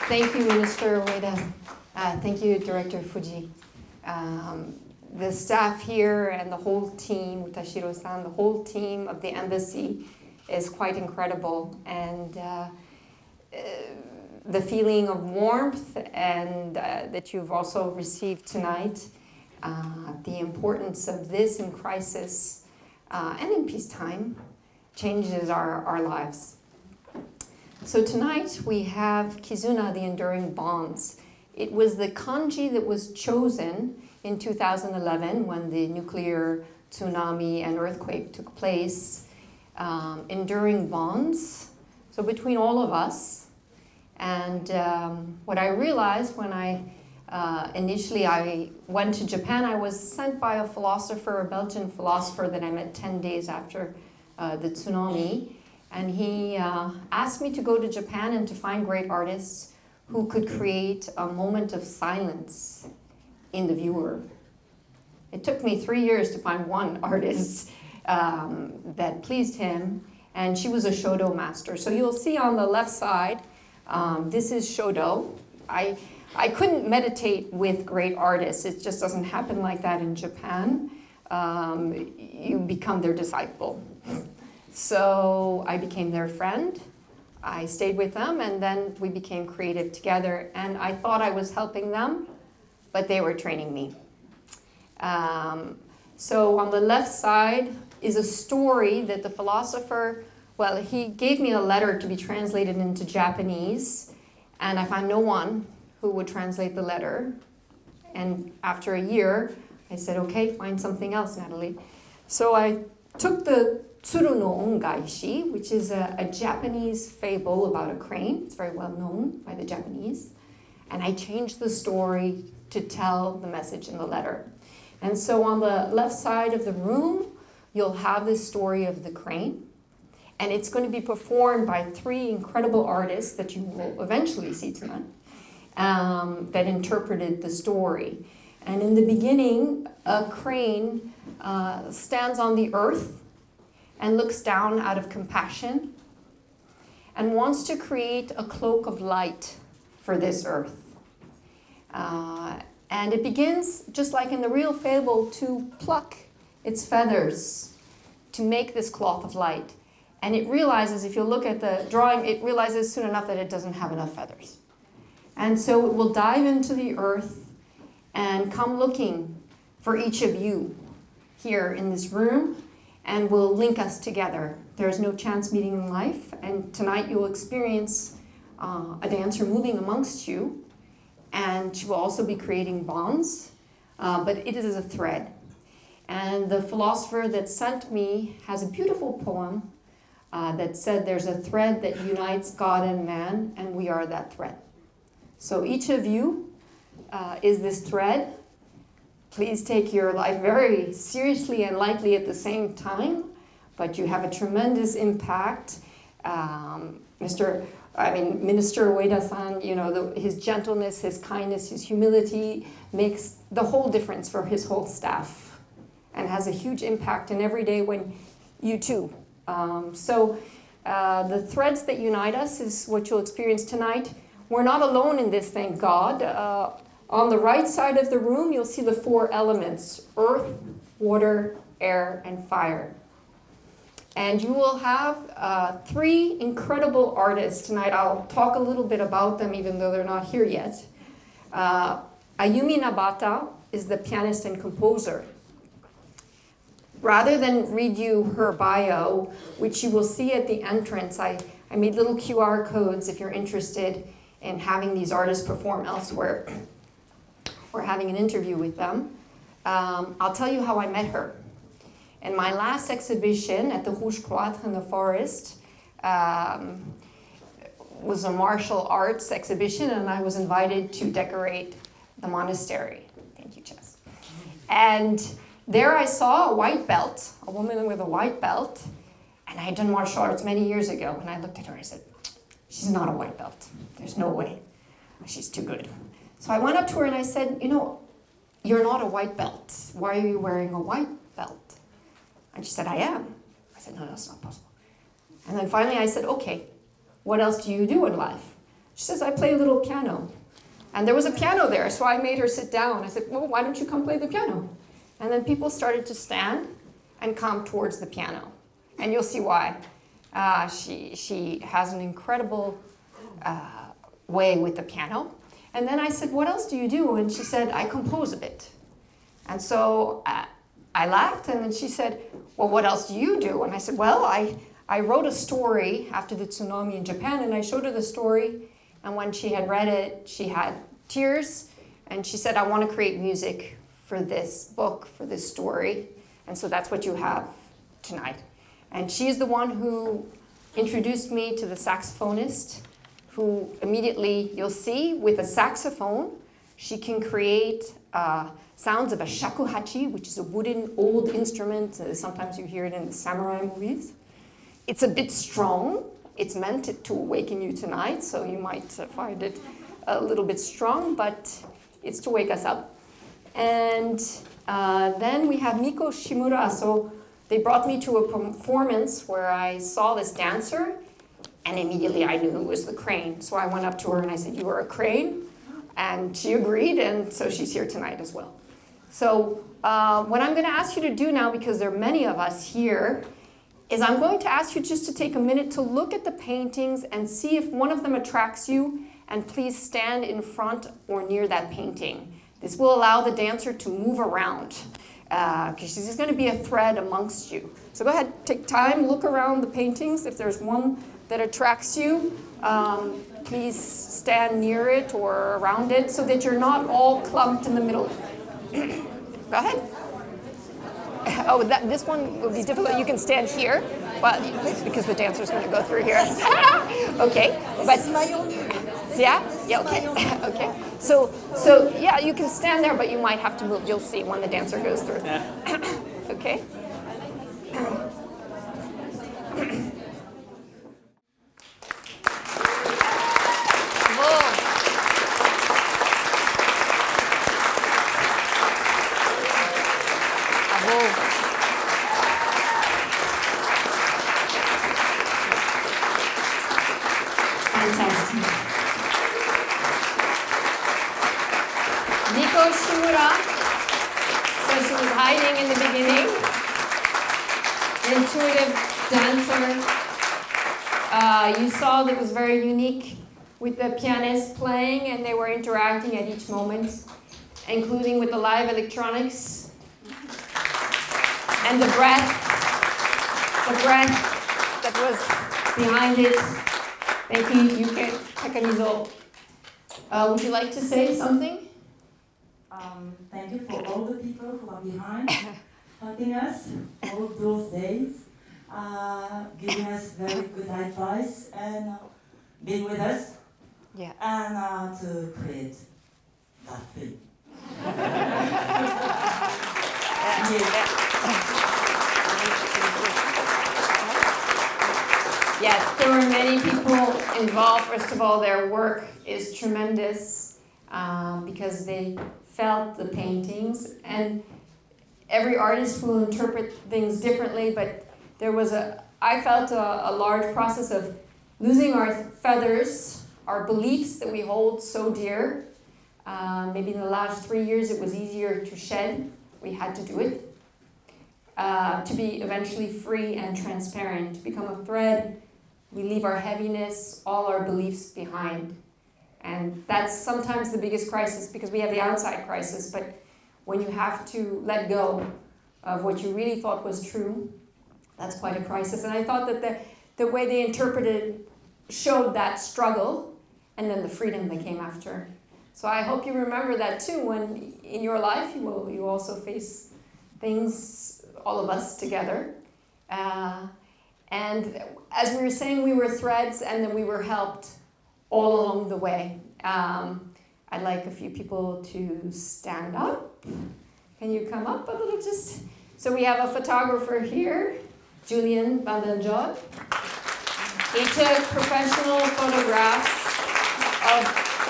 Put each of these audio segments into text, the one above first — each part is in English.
Thank you, Minister Ueda. Thank you, Director Fuji. The staff here and the whole team, Tashiro-san, the whole team of the embassy is quite incredible. And the feeling of warmth and that you've also received tonight, the importance of this in crisis and in peacetime changes our lives. So tonight we have Kizuna, the Enduring Bonds. It was the kanji that was chosen in 2011 when the nuclear tsunami and earthquake took place. Enduring bonds, so between all of us. And what I realized when I initially went to Japan, I was sent by a philosopher, a Belgian philosopher that I met 10 days after the tsunami. And he asked me to go to Japan and to find great artists who could create a moment of silence in the viewer. It took me 3 years to find one artist that pleased him, and she was a Shodo master. So you'll see on the left side, this is Shodo. I couldn't meditate with great artists. It just doesn't happen like that in Japan. You become their disciple. So I became their friend. I stayed with them, and then we became creative together. And I thought I was helping them, but they were training me. So on the left side is a story that the philosopher, well, he gave me a letter to be translated into Japanese, and I found no one who would translate the letter. And after a year, I said, okay, find something else, Nathalie. So I took the Tsuru no Ongaishi, which is a Japanese fable about a crane. It's very well known by the Japanese. And I changed the story to tell the message in the letter. And so on the left side of the room, you'll have this story of the crane. And it's going to be performed by 3 incredible artists that you will eventually see tonight that interpreted the story. And in the beginning, a crane stands on the earth and looks down out of compassion and wants to create a cloak of light for this earth. And it begins, just like in the real fable, to pluck its feathers to make this cloth of light. And it realizes, if you look at the drawing, it realizes soon enough that it doesn't have enough feathers. And so it will dive into the earth and come looking for each of you here in this room, and will link us together. There's no chance meeting in life, and tonight you'll experience a dancer moving amongst you, and she will also be creating bonds, but it is a thread. And the philosopher that sent me has a beautiful poem that said there's a thread that unites God and man, and we are that thread. So each of you is this thread. Please take your life very seriously and lightly at the same time, but you have a tremendous impact. Minister Ueda-san, his gentleness, his kindness, his humility makes the whole difference for his whole staff and has a huge impact in every day when you too. So the threads that unite us is what you'll experience tonight. We're not alone in this, thank God. On the right side of the room, you'll see the 4 elements: earth, water, air, and fire. And you will have 3 incredible artists tonight. I'll talk a little bit about them, even though they're not here yet. Ayumi Nabata is the pianist and composer. Rather than read you her bio, which you will see at the entrance, I made little QR codes if you're interested in having these artists perform elsewhere or having an interview with them. I'll tell you how I met her. In my last exhibition at the Rouge Cloître in the forest was a martial arts exhibition, and I was invited to decorate the monastery. Thank you, Chess. And there I saw a white belt, a woman with a white belt, and I had done martial arts many years ago, and I looked at her and I said, she's not a white belt. There's no way. She's too good. So I went up to her and I said, you're not a white belt. Why are you wearing a white belt? And she said, I am. I said, no, that's not possible. And then finally I said, okay, what else do you do in life? She says, I play a little piano. And there was a piano there, so I made her sit down. I said, well, why don't you come play the piano? And then people started to stand and come towards the piano. And you'll see why. She has an incredible way with the piano. And then I said, what else do you do? And she said, I compose a bit. And so I laughed, and then she said, well, what else do you do? And I said, well, I wrote a story after the tsunami in Japan, and I showed her the story. And when she had read it, she had tears, and she said, I want to create music for this book, for this story. And so that's what you have tonight. And she's the one who introduced me to the saxophonist, who immediately, you'll see, with a saxophone, she can create sounds of a shakuhachi, which is a wooden old instrument. Sometimes you hear it in the samurai movies. It's a bit strong. It's meant to awaken you tonight, so you might find it a little bit strong, but it's to wake us up. And then we have Miko Shimura. So they brought me to a performance where I saw this dancer, and immediately I knew it was the crane. So I went up to her and I said, you are a crane? And she agreed, and so she's here tonight as well. So what I'm going to ask you to do now, because there are many of us here, is I'm going to ask you just to take a minute to look at the paintings and see if one of them attracts you, and please stand in front or near that painting. This will allow the dancer to move around, because there's going to be a thread amongst you. So go ahead, take time, look around the paintings. If there's one that attracts you, please stand near it or around it so that you're not all clumped in the middle. Go ahead. Oh, this one will be difficult. You can stand here, but because the dancer's going to go through here. Okay, but yeah, okay, okay. So yeah, you can stand there, but you might have to move. You'll see when the dancer goes through. Okay. Shimura, so she was hiding in the beginning, intuitive dancer. You saw that was very unique with the pianist playing, and they were interacting at each moment, including with the live electronics. And the breath that was behind it. Thank you, Takamizo. Would you like to say something? Thank you for all the people who are behind, helping us all those days, giving us very good advice, and being with us, and to create that thing. Yes, there were many people involved. First of all, their work is tremendous because they felt the paintings, and every artist will interpret things differently, but I felt a large process of losing our feathers, our beliefs that we hold so dear. Maybe in the last 3 years it was easier to shed. We had to do it. To be eventually free and transparent, to become a thread. We leave our heaviness, all our beliefs behind. And that's sometimes the biggest crisis, because we have the outside crisis, but when you have to let go of what you really thought was true, that's quite a crisis. And I thought that the way they interpreted showed that struggle, and then the freedom that came after. So I hope you remember that too, when in your life you also face things, all of us together. And as we were saying, we were threads, and then we were helped all along the way. I'd like a few people to stand up. Can you come up a little just? So we have a photographer here, Julien Vandonjon. He took professional photographs of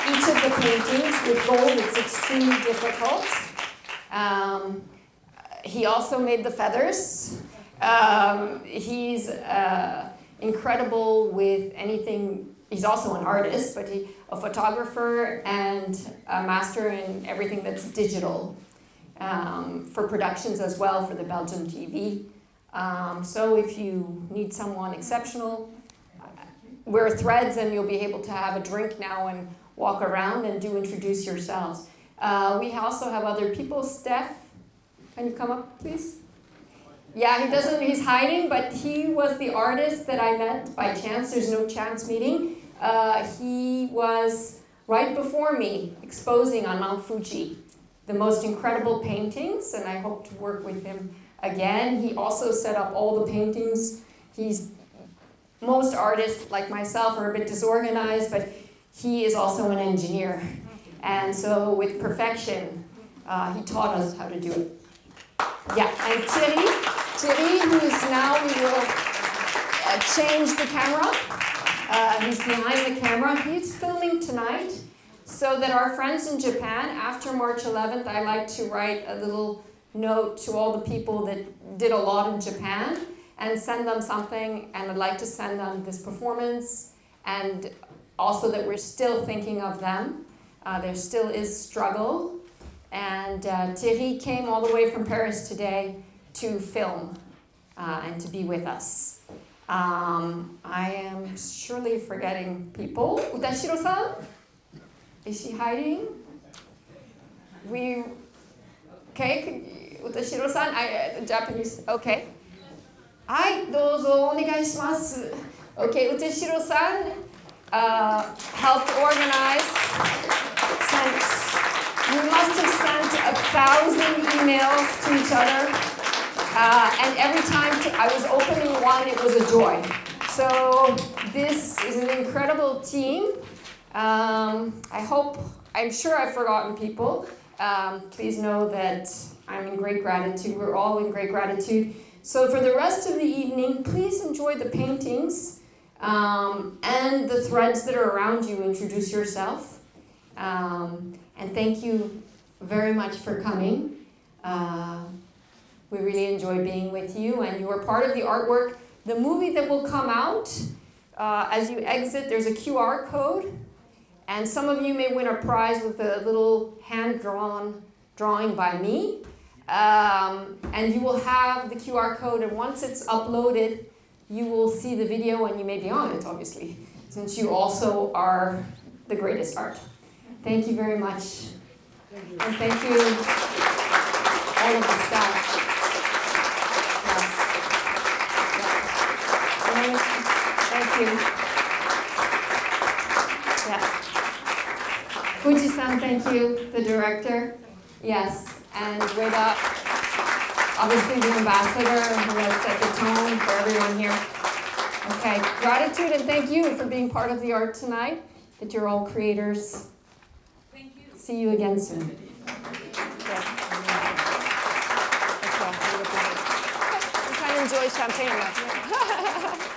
each of the paintings with gold. It's extremely difficult. He also made the feathers. He's incredible with anything he's also an artist, but a photographer and a master in everything that's digital, for productions as well for the Belgian TV. So if you need someone exceptional, wear threads and you'll be able to have a drink now and walk around, and do introduce yourselves. We also have other people. Steph, can you come up, please? Yeah, he's hiding, but he was the artist that I met by chance. There's no chance meeting. He was right before me, exposing on Mount Fuji the most incredible paintings, and I hope to work with him again. He also set up all the paintings. Most artists, like myself, are a bit disorganized, but he is also an engineer. And so with perfection, he taught us how to do it. Yeah, and Thierry, who is now, we will change the camera. He's behind the camera. He's filming tonight, so that our friends in Japan, after March 11th, I like to write a little note to all the people that did a lot in Japan and send them something, and I'd like to send them this performance, and also that we're still thinking of them. There still is struggle, and Thierry came all the way from Paris today to film and to be with us. I am surely forgetting people. Utashiro-san? Is she hiding? Okay, Utashiro-san, Japanese, okay. はい、どうぞお願いします。Okay, Utashiro-san helped organize. We must have sent 1,000 emails to each other, and every time I was opening one, it was a joy. So this is an incredible team. I'm sure I've forgotten people. Please know that I'm in great gratitude. We're all in great gratitude. So for the rest of the evening, please enjoy the paintings and the threads that are around you. Introduce yourself. And thank you very much for coming. We really enjoy being with you, and you are part of the artwork. The movie that will come out, as you exit, there's a QR code, and some of you may win a prize with a little hand-drawn drawing by me. And you will have the QR code, and once it's uploaded, you will see the video, and you may be on it, obviously, since you also are the greatest art. Thank you very much. And thank you, all of the staff. Yes. Thank you. Yes. Fuji-san, thank you, the director. Yes. And Reda, obviously the ambassador who has set the tone for everyone here. Okay, gratitude and thank you for being part of the art tonight, that you're all creators. Thank you. See you again soon. Yeah. I'm trying to enjoy champagne now.